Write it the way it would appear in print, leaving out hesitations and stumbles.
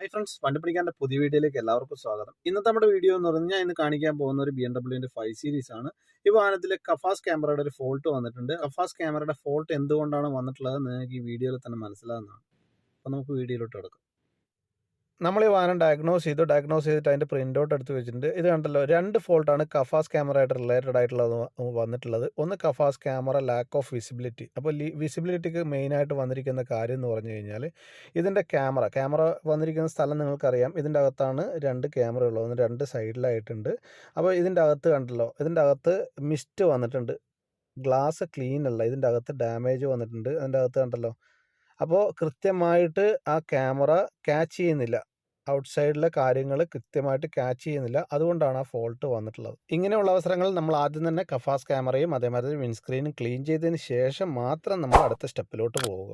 Hi friends, വണ്ടിപ്പിടിക്കാൻ്റെ പുതിയ വീഡിയോയിലേക്ക് എല്ലാവർക്കും സ്വാഗതം. ഇന്നത്തെ നമ്മുടെ വീഡിയോ എന്ന് പറഞ്ഞാൽ ഇന്ന് കാണിക്കാൻ പോകുന്ന ഒരു BMW 5 സീരീസ് ആണ്. ഈ വാഹനത്തിൽ കഫാസ് ക്യാമറയുടെ ഒരു ഫോൾട്ട് വന്നിട്ടുണ്ട്. കഫാസ് ക്യാമറയുടെ ഫോൾട്ട് എന്തുകൊണ്ടാണ് വന്നിട്ടുള്ളത് നിങ്ങൾക്ക് ഈ വീഡിയോയിൽ തന്നെ മനസ്സിലാകുന്നതാണ്. അപ്പോൾ നമുക്ക് വീഡിയോയിലോട്ട് കിടക്കാം. നമ്മൾ ഈ വാഹനം ഡയഗ്നോസ് ചെയ്തിട്ട് അതിൻ്റെ പ്രിൻ്റ് ഔട്ട് എടുത്ത് വെച്ചിട്ടുണ്ട്. ഇത് കണ്ടല്ലോ, 2 ഫോൾട്ടാണ് കഫാസ് ക്യാമറയായിട്ട് റിലേറ്റഡ് ആയിട്ടുള്ളത് വന്നിട്ടുള്ളത്. ഒന്ന് കഫാസ് ക്യാമറ ലാക്ക് ഓഫ് വിസിബിലിറ്റി. അപ്പോൾ വിസിബിലിറ്റിക്ക് മെയിനായിട്ട് വന്നിരിക്കുന്ന കാര്യം എന്ന് പറഞ്ഞു കഴിഞ്ഞാൽ ഇതിൻ്റെ ക്യാമറ വന്നിരിക്കുന്ന സ്ഥലം നിങ്ങൾക്കറിയാം. ഇതിൻ്റെ അകത്താണ് 2 ക്യാമറ ഉള്ളത്. ഒന്ന് 2 സൈഡിലായിട്ടുണ്ട്. അപ്പോൾ ഇതിൻ്റെ അകത്ത് കണ്ടല്ലോ, ഇതിൻ്റെ അകത്ത് മിസ്റ്റ് വന്നിട്ടുണ്ട്. ഗ്ലാസ് ക്ലീൻ അല്ല, ഇതിൻ്റെ അകത്ത് ഡാമേജ് വന്നിട്ടുണ്ട്. അതിൻ്റെ അകത്ത് കണ്ടല്ലോ. അപ്പോൾ കൃത്യമായിട്ട് ആ ക്യാമറ ക്യാച്ച് ചെയ്യുന്നില്ല. ഔട്ട്സൈഡിലെ കാര്യങ്ങൾ കൃത്യമായിട്ട് ക്യാച്ച് ചെയ്യുന്നില്ല. അതുകൊണ്ടാണ് ആ ഫോൾട്ട് വന്നിട്ടുള്ളത്. ഇങ്ങനെയുള്ള അവസരങ്ങളിൽ നമ്മൾ ആദ്യം തന്നെ കഫാസ് ക്യാമറയും അതേമാതിരി വിൻസ്ക്രീനും ക്ലീൻ ചെയ്തതിന് ശേഷം മാത്രം നമ്മൾ അടുത്ത സ്റ്റെപ്പിലോട്ട് പോവുക.